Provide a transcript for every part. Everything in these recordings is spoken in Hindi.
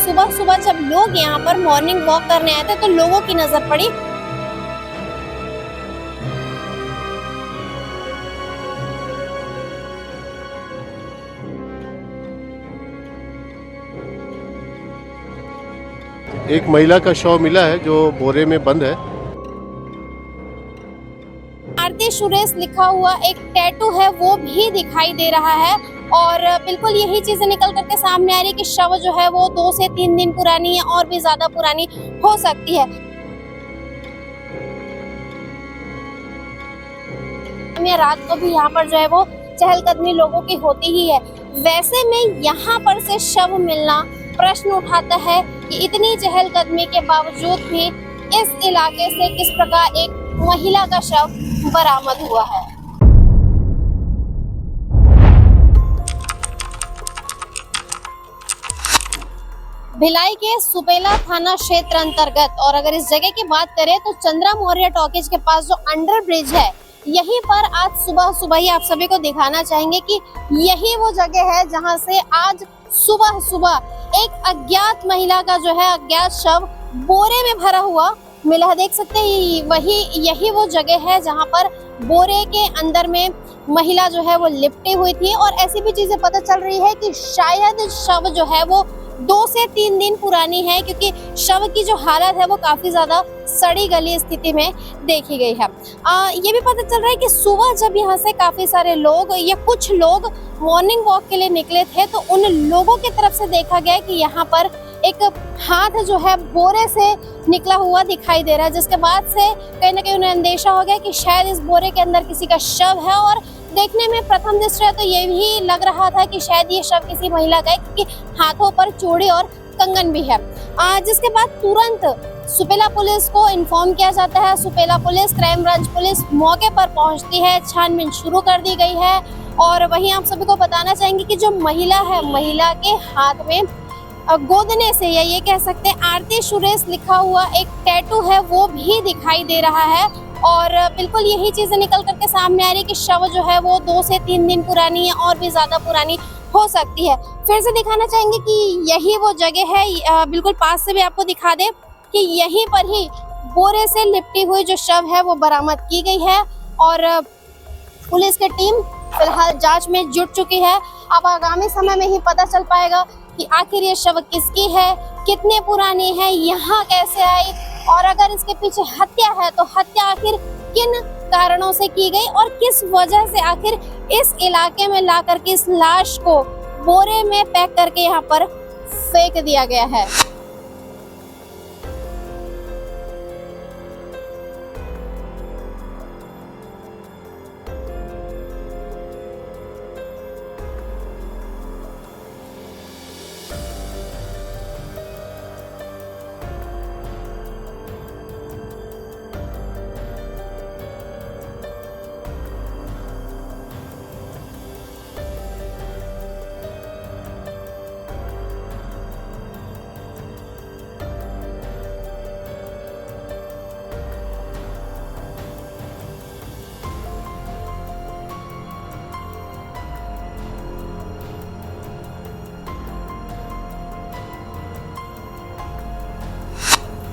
सुबह सुबह जब लोग यहाँ पर मॉर्निंग वॉक करने आए थे तो लोगों की नजर पड़ी एक महिला का शव मिला है जो बोरे में बंद है। आरती सुरेश लिखा हुआ एक टैटू है वो भी दिखाई दे रहा है और बिल्कुल यही चीजें निकल करके सामने आ रही है कि शव जो है वो 2 से 3 दिन पुरानी है और भी ज्यादा पुरानी हो सकती है। रात को भी यहाँ पर जो है वो चहलकदमी लोगों की होती ही है। वैसे में यहाँ पर से शव मिलना प्रश्न उठाता है कि इतनी चहलकदमी के बावजूद भी इस इलाके से किस प्रकार एक महिला का शव बरामद हुआ है। भिलाई के सुपेला थाना क्षेत्र अंतर्गत और अगर इस जगह की बात करें तो चंद्रा मौर्य टॉकीज के पास जो अंडर ब्रिज है यहीं पर आज सुबह सुबह ही आप सभी को दिखाना चाहेंगे कि यही वो जगह है जहां से आज सुबह सुबह एक अज्ञात महिला का जो है अज्ञात शव बोरे में भरा हुआ मिला है। देख सकते हैं यही वो जगह है जहां पर बोरे के अंदर में महिला जो है वो लिपटी हुई थी और ऐसी भी चीजें पता चल रही है कि शायद शव जो है वो 2 से 3 दिन पुरानी है क्योंकि शव की जो हालत है वो काफी ज्यादा सड़ी गली स्थिति में देखी गई है। ये भी पता चल रहा है कि सुबह जब यहाँ से काफी सारे लोग या कुछ लोग मॉर्निंग वॉक के लिए निकले थे तो उन लोगों की तरफ से देखा गया कि यहाँ पर एक हाथ जो है बोरे से निकला हुआ दिखाई दे रहा है, जिसके बाद से कहीं ना कहीं उन्हें अंदेशा हो गया कि शायद इस बोरे के अंदर किसी का शव है और देखने में प्रथम दृष्टया तो ये भी लग रहा था कि शायद ये शव किसी महिला का है क्योंकि हाथों पर चूड़ी और कंगन भी है। जिसके बाद तुरंत सुपेला पुलिस को इन्फॉर्म किया जाता है। Supela police, crime branch police मौके पर पहुंचती है, छानबीन शुरू कर दी गई है और वहीं आप सभी को बताना चाहेंगे कि जो महिला है, महिला के हाथ में गोदने से या ये कह सकते हैं आरती सुरेश लिखा हुआ एक टैटू है वो भी दिखाई दे रहा है और बिल्कुल यही चीजें निकल करके सामने आ रही है कि शव जो है वो 2 से 3 दिन पुरानी है और भी ज्यादा पुरानी हो सकती है। फिर से दिखाना चाहेंगे कि यही वो जगह है, बिल्कुल पास से भी आपको दिखा दे कि यहीं पर ही बोरे से लिपटी हुई जो शव है वो बरामद की गई है और पुलिस की टीम फिलहाल जांच में जुट चुकी है। अब आगामी समय में ही पता चल पाएगा कि आखिर ये शव किसकी है, कितने पुरानी है, यहाँ कैसे आई और अगर इसके पीछे हत्या है तो हत्या आखिर किन कारणों से की गई और किस वजह से आखिर इस इलाके में ला करके इस लाश को बोरे में पैक करके यहाँ पर फेंक दिया गया है।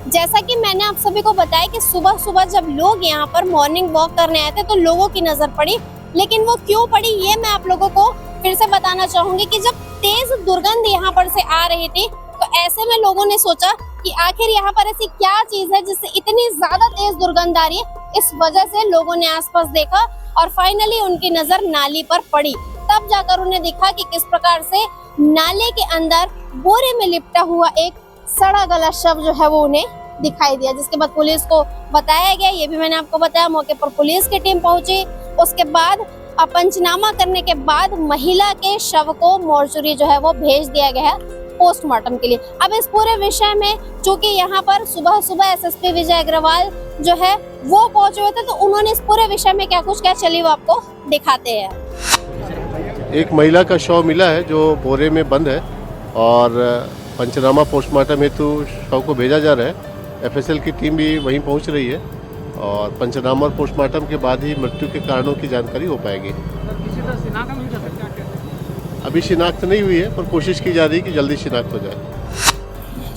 जैसा कि मैंने आप सभी को बताया कि सुबह सुबह जब लोग यहाँ पर मॉर्निंग वॉक करने आए थे तो लोगों की नजर पड़ी, लेकिन वो क्यों पड़ी ये मैं आप लोगों को फिर से बताना चाहूंगी कि जब तेज दुर्गंध यहाँ पर से आ रही थी तो ऐसे में लोगों ने सोचा कि आखिर यहाँ पर ऐसी क्या चीज है जिससे इतनी ज्यादा तेज दुर्गंध आ रही है। इस वजह से लोगों ने आसपास देखा और फाइनली उनकी नजर नाली पर पड़ी। तब जाकर उन्हें दिखा कि किस प्रकार से नाले के अंदर बोरे में लिपटा हुआ एक सड़ा गला शव जो है वो उन्हें दिखाई दिया, जिसके बाद पुलिस को बताया गया। ये भी मैंने आपको बताया, मौके पर पुलिस की टीम पहुंची। उसके बाद पंचनामा करने के बाद महिला के शव को मोर्चरी जो है वो भेज दिया गया है पोस्टमार्टम के लिए। अब इस पूरे विषय में चूंकि यहाँ पर सुबह सुबह एसएसपी विजय अग्रवाल जो है वो पहुंचे हुए थे तो उन्होंने इस पूरे विषय में क्या कुछ क्या चलिए वो आपको दिखाते हैं। एक महिला का शव मिला है जो बोरे में बंद है और पंचनामा पोस्टमार्टम हेतु शव को भेजा जा रहा है। एफएसएल की टीम भी वहीं पहुंच रही है और पंचनामा और पोस्टमार्टम के बाद ही मृत्यु के कारणों की जानकारी हो पाएगी। अभी शिनाख्त नहीं हुई है पर कोशिश की जा रही है कि जल्दी शिनाख्त हो जाए।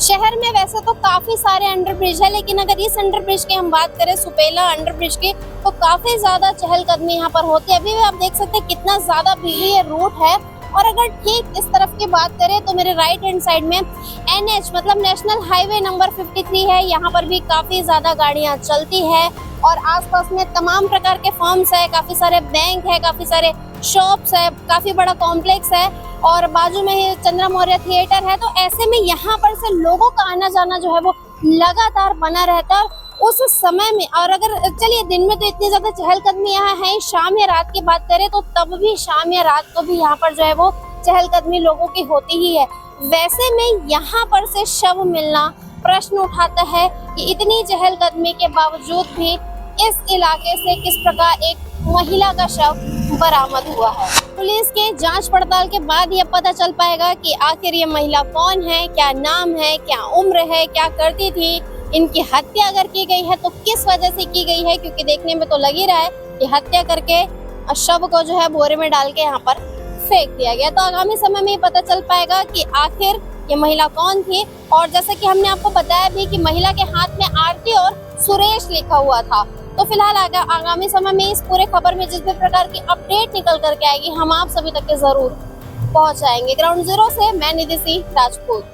शहर में वैसे तो काफी सारे अंडरब्रिज है, लेकिन अगर इस अंडरब्रिज की हम बात करें, सुपेला अंडरब्रिज की, तो काफी ज्यादा चहलकदमी यहाँ पर होती है। अभी भी आप देख सकते हैं कितना ज्यादा बिजी ये रूट है। और अगर ठीक इस तरफ की बात करें तो मेरे राइट हैंड साइड में NH मतलब नेशनल हाईवे नंबर 53 है। यहाँ पर भी काफी ज्यादा गाड़ियां चलती है और आसपास में तमाम प्रकार के फर्म्स है, काफी सारे बैंक है, काफी सारे शॉप्स है, काफी बड़ा कॉम्प्लेक्स है और बाजू में ही चंद्रा मौर्य थिएटर है। तो ऐसे में यहाँ पर से लोगों का आना जाना जो है वो लगातार बना रहता है उस समय में। और अगर चलिए दिन में तो इतनी ज्यादा चहलकदमी यहाँ है, शाम या रात की बात करें तो तब भी शाम या रात को भी यहाँ पर जो है वो चहलकदमी लोगों की होती ही है। वैसे में यहाँ पर से शव मिलना प्रश्न उठाता है कि इतनी चहलकदमी के बावजूद भी इस इलाके से किस प्रकार एक महिला का शव बरामद हुआ है। पुलिस के जांच पड़ताल के बाद यह पता चल पाएगा कि आखिर ये महिला कौन है, क्या नाम है, क्या उम्र है, क्या करती थी, इनकी हत्या अगर की गई है तो किस वजह से की गई है, क्योंकि देखने में तो लग ही रहा है कि हत्या करके शव को जो है बोरे में डाल के यहाँ पर फेंक दिया गया। तो आगामी समय में पता चल पाएगा कि आखिर ये महिला कौन थी। और जैसा कि हमने आपको बताया भी कि महिला के हाथ में आरती और सुरेश लिखा हुआ था। तो फिलहाल आगामी समय में इस पूरे खबर में जिस भी प्रकार की अपडेट निकल करके आएगी हम आप सभी तक के जरूर पहुंचाएंगे। ग्राउंड जीरो से मैं निधि सिंह राजपूत।